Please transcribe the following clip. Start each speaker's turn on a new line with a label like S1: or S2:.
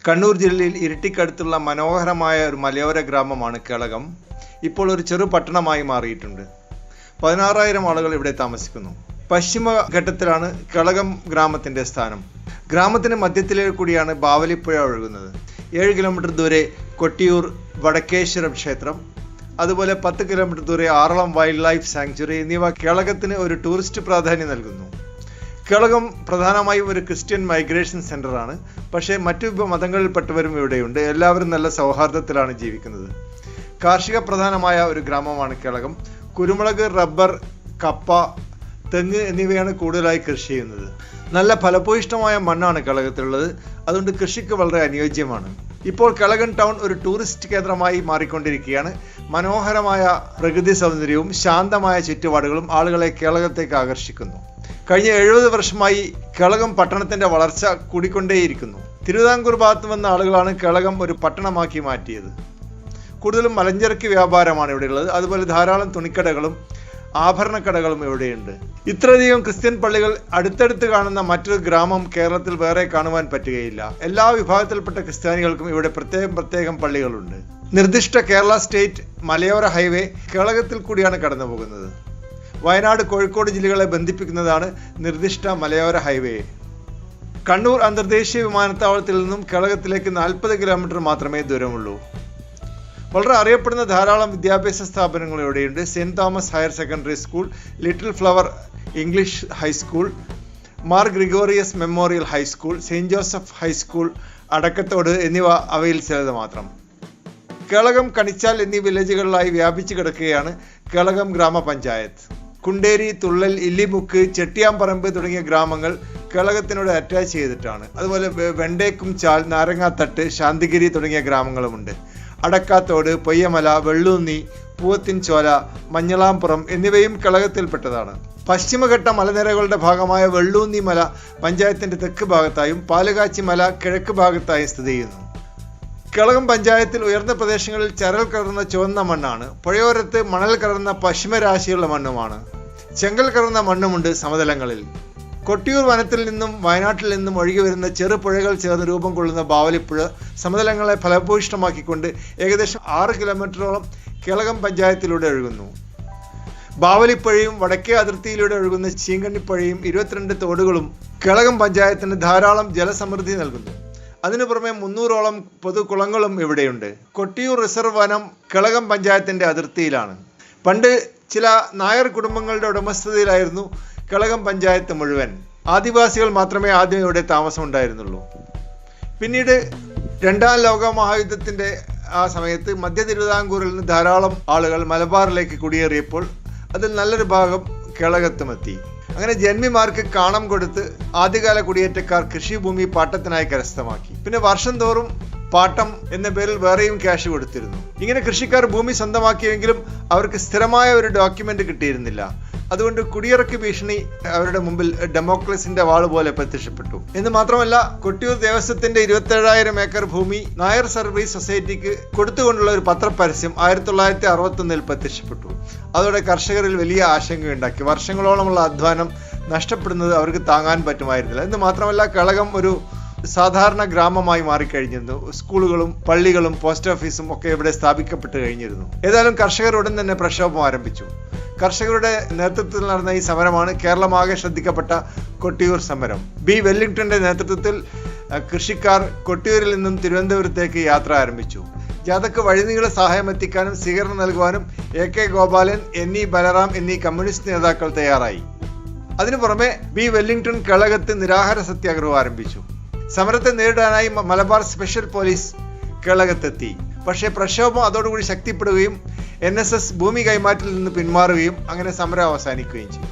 S1: കണ്ണൂർ ജില്ലയിൽ ഇരിട്ടിക്കടുത്തുള്ള മനോഹരമായ ഒരു മലയോര ഗ്രാമമാണ് കേളകം. ഇപ്പോൾ ഒരു ചെറു പട്ടണമായി മാറിയിട്ടുണ്ട്. 16,000 ആളുകൾ ഇവിടെ താമസിക്കുന്നു. പശ്ചിമഘട്ടത്തിലാണ് കേളകം ഗ്രാമത്തിന്റെ സ്ഥാനം. ഗ്രാമത്തിന് മധ്യത്തിലേക്ക് കൂടിയാണ് ബാവലിപ്പുഴ ഒഴുകുന്നത്. 7 കിലോമീറ്റർ ദൂരെ കൊട്ടിയൂർ വടക്കേശ്വരം ക്ഷേത്രം, അതുപോലെ 10 കിലോമീറ്റർ ദൂരെ ആറളം വൈൽഡ് ലൈഫ് സാങ്ച്വറി എന്നിവ കേളകത്തിന് ഒരു ടൂറിസ്റ്റ് പ്രാധാന്യം നൽകുന്നു. കേളകം പ്രധാനമായും ഒരു ക്രിസ്ത്യൻ മൈഗ്രേഷൻ സെന്ററാണ്. പക്ഷേ മറ്റു മതങ്ങളിൽപ്പെട്ടവരും ഇവിടെയുണ്ട്. എല്ലാവരും നല്ല സൗഹാർദ്ദത്തിലാണ് ജീവിക്കുന്നത്. കാർഷിക പ്രധാനമായ ഒരു ഗ്രാമമാണ് കേളകം. കുരുമുളക്, റബ്ബർ, കപ്പ, തെങ്ങ് എന്നിവയാണ് കൂടുതലായി കൃഷി ചെയ്യുന്നത്. നല്ല ഫലഭൂയിഷ്ഠമായ മണ്ണാണ് കേളകത്തിലുള്ളത്. അതുകൊണ്ട് കൃഷിക്ക് വളരെ അനുയോജ്യമാണ്. ഇപ്പോൾ കേളകം ടൗൺ ഒരു ടൂറിസ്റ്റ് കേന്ദ്രമായി മാറിക്കൊണ്ടിരിക്കുകയാണ്. മനോഹരമായ പ്രകൃതി സൗന്ദര്യവും ശാന്തമായ ചുറ്റുപാടുകളും ആളുകളെ കേളകത്തേക്ക് ആകർഷിക്കുന്നു. കഴിഞ്ഞ 70 വർഷമായി കേളകം പട്ടണത്തിന്റെ വളർച്ച കൂടിക്കൊണ്ടേയിരിക്കുന്നു. തിരുവിതാംകൂർ ഭാഗത്ത് വന്ന ആളുകളാണ് കേളകം ഒരു പട്ടണമാക്കി മാറ്റിയത്. കൂടുതലും മലഞ്ചരക്ക് വ്യാപാരമാണ് ഇവിടെയുള്ളത്. അതുപോലെ ധാരാളം തുണിക്കടകളും ആഭരണക്കടകളും ഇവിടെയുണ്ട്. ഇത്രയധികം ക്രിസ്ത്യൻ പള്ളികൾ അടുത്തടുത്ത് കാണുന്ന മറ്റൊരു ഗ്രാമം കേരളത്തിൽ വേറെ കാണുവാൻ പറ്റുകയില്ല. എല്ലാ വിഭാഗത്തിൽപ്പെട്ട ക്രിസ്ത്യാനികൾക്കും ഇവിടെ പ്രത്യേകം പള്ളികളുണ്ട്. നിർദ്ദിഷ്ട കേരള സ്റ്റേറ്റ് മലയോര ഹൈവേ കേളകത്തിൽ കൂടിയാണ് കടന്നു പോകുന്നത്. വയനാട്, കോഴിക്കോട് ജില്ലകളെ ബന്ധിപ്പിക്കുന്നതാണ് നിർദ്ദിഷ്ട മലയോര ഹൈവേ. കണ്ണൂർ അന്തർദേശീയ വിമാനത്താവളത്തിൽ നിന്നും കേളകത്തിലേക്ക് 40 കിലോമീറ്റർ മാത്രമേ ദൂരമുള്ളൂ. വളരെ അറിയപ്പെടുന്ന ധാരാളം വിദ്യാഭ്യാസ സ്ഥാപനങ്ങൾ ഇവിടെയുണ്ട്. Saint Thomas Higher Secondary School, Little Flower English High School, Mar Gregorios Memorial High School, Saint Joseph High School, അടക്കത്തോട് എന്നിവ അവയിൽ ചിലത് മാത്രം. കേളകം, കണിച്ചാൽ എന്നീ വില്ലേജുകളിലായി വ്യാപിച്ചു കിടക്കുകയാണ് കേളകം ഗ്രാമപഞ്ചായത്ത്. കുണ്ടേരി, തുള്ളൽ, ഇല്ലിമുക്ക്, ചെട്ടിയാമ്പറമ്പ് തുടങ്ങിയ ഗ്രാമങ്ങൾ കേളകത്തിനോട് അറ്റാച്ച് ചെയ്തിട്ടാണ്. അതുപോലെ വെണ്ടേക്കും ചാൽ, നാരങ്ങാത്തട്ട്, ശാന്തിഗിരി തുടങ്ങിയ ഗ്രാമങ്ങളുമുണ്ട്. അടക്കാത്തോട്, പൊയ്യമല, വെള്ളൂന്നി, പൂവത്തിൻചോല, മഞ്ഞളാംപുറം എന്നിവയും കേളകത്തിൽപ്പെട്ടതാണ്. പശ്ചിമഘട്ട മലനിരകളുടെ ഭാഗമായ വെള്ളൂന്നി മല പഞ്ചായത്തിന്റെ തെക്ക് ഭാഗത്തായും പാലുകാച്ചി മല കിഴക്ക് ഭാഗത്തായും സ്ഥിതി ചെയ്യുന്നു. കേളകം പഞ്ചായത്തിൽ ഉയർന്ന പ്രദേശങ്ങളിൽ ചരൽ കലർന്ന ചുവന്ന മണ്ണാണ്. പുഴയോരത്ത് മണൽ കലർന്ന പശ്ചിമരാശിയുള്ള മണ്ണുമാണ്. ചെങ്കൽ കലർന്ന മണ്ണുമുണ്ട് സമതലങ്ങളിൽ. കൊട്ടിയൂർ വനത്തിൽ നിന്നും വയനാട്ടിൽ നിന്നും ഒഴുകി വരുന്ന ചെറു പുഴകൾ ചേർന്ന് രൂപം കൊള്ളുന്ന ബാവലിപ്പുഴ സമതലങ്ങളെ ഫലഭൂയിഷ്ഠമാക്കിക്കൊണ്ട് ഏകദേശം 6 കിലോമീറ്ററോളം കേളകം പഞ്ചായത്തിലൂടെ ഒഴുകുന്നു. ബാവലിപ്പുഴയും വടക്കേ അതിർത്തിയിലൂടെ ഒഴുകുന്ന ചീങ്കണ്ണിപ്പുഴയും 22 തോടുകളും കേളകം പഞ്ചായത്തിന് ധാരാളം ജലസമൃദ്ധി നൽകുന്നു. അതിനു പുറമെ 300ഓളം പൊതുകുളങ്ങളും ഇവിടെയുണ്ട്. കൊട്ടിയൂർ റിസർവ് വനം കേളകം പഞ്ചായത്തിന്റെ അതിർത്തിയിലാണ്. പണ്ട് ചില നായർ കുടുംബങ്ങളുടെ ഉടമസ്ഥതയിലായിരുന്നു കേളകം പഞ്ചായത്ത് മുഴുവൻ. ആദിവാസികൾ മാത്രമേ ആദ്യം ഇവിടെ താമസം ഉണ്ടായിരുന്നുള്ളൂ. പിന്നീട് 2ാം ലോക മഹായുദ്ധത്തിന്റെ ആ സമയത്ത് മധ്യ തിരുവിതാംകൂറിൽ നിന്ന് ധാരാളം ആളുകൾ മലബാറിലേക്ക് കുടിയേറിയപ്പോൾ അതിൽ നല്ലൊരു ഭാഗം കേളകത്തുമെത്തി. അങ്ങനെ ജന്മിമാർക്ക് കാണം കൊടുത്ത് ആദ്യകാല കുടിയേറ്റക്കാർ കൃഷിഭൂമി പാട്ടത്തിനായി കരസ്ഥമാക്കി. പിന്നെ വർഷം തോറും പാട്ടം എന്ന പേരിൽ വേറെയും ക്യാഷ് കൊടുത്തിരുന്നു. ഇങ്ങനെ കൃഷിക്കാർ ഭൂമി സ്വന്തമാക്കിയെങ്കിലും അവർക്ക് സ്ഥിരമായ ഒരു ഡോക്യുമെന്റ് കിട്ടിയിരുന്നില്ല. അതുകൊണ്ട് കുടിയിറക്ക് ഭീഷണി അവരുടെ മുമ്പിൽ ഡെമോക്രസിന്റെ വാള് പോലെ പ്രത്യക്ഷപ്പെട്ടു. എന്ന് മാത്രമല്ല, കൊട്ടിയൂർ ദേവസ്വത്തിന്റെ 27,000 ഏക്കർ ഭൂമി നായർ സർവീസ് സൊസൈറ്റിക്ക് കൊടുത്തുകൊണ്ടുള്ള ഒരു പത്രപരസ്യം 1961 പ്രത്യക്ഷപ്പെട്ടു. അതോടെ കർഷകരിൽ വലിയ ആശങ്കയുണ്ടാക്കി. വർഷങ്ങളോളമുള്ള അധ്വാനം നഷ്ടപ്പെടുന്നത് അവർക്ക് താങ്ങാൻ പറ്റുമായിരുന്നില്ല. എന്ന് മാത്രമല്ല, കേളകം ഒരു സാധാരണ ഗ്രാമമായി മാറിക്കഴിഞ്ഞിരുന്നു. സ്കൂളുകളും പള്ളികളും പോസ്റ്റ് ഓഫീസും ഒക്കെ ഇവിടെ സ്ഥാപിക്കപ്പെട്ട് കഴിഞ്ഞിരുന്നു. ഏതായാലും കർഷകർ ഉടൻ തന്നെ പ്രക്ഷോഭം ആരംഭിച്ചു. കർഷകരുടെ നേതൃത്വത്തിൽ നടന്ന ഈ സമരമാണ് കേരളമാകെ ശ്രദ്ധിക്കപ്പെട്ട കൊട്ടിയൂർ സമരം. ബി വെല്ലിംഗ്ടന്റെ നേതൃത്വത്തിൽ കൃഷിക്കാർ കൊട്ടിയൂരിൽ നിന്നും തിരുവനന്തപുരത്തേക്ക് യാത്ര ആരംഭിച്ചു. ജാഥക്ക് വഴിനീള സഹായം എത്തിക്കാനും സ്വീകരണം നൽകുവാനും AK ഗോപാലൻ, NE ബലറാം എന്നീ കമ്മ്യൂണിസ്റ്റ് നേതാക്കൾ തയ്യാറായി. അതിനു പുറമെ ബി വെല്ലിംഗ്ടൺ കേളകത്ത് നിരാഹാര സത്യാഗ്രഹം ആരംഭിച്ചു. സമരത്തെ നേരിടാനായി മലബാർ സ്പെഷ്യൽ പോലീസ് കേളകത്തെത്തി. പക്ഷേ പ്രക്ഷോഭം അതോടുകൂടി ശക്തിപ്പെടുകയും NSS ഭൂമി കൈമാറ്റത്തിൽ നിന്ന് പിന്മാറുകയും അങ്ങനെ സമരം അവസാനിക്കുകയും ചെയ്തു.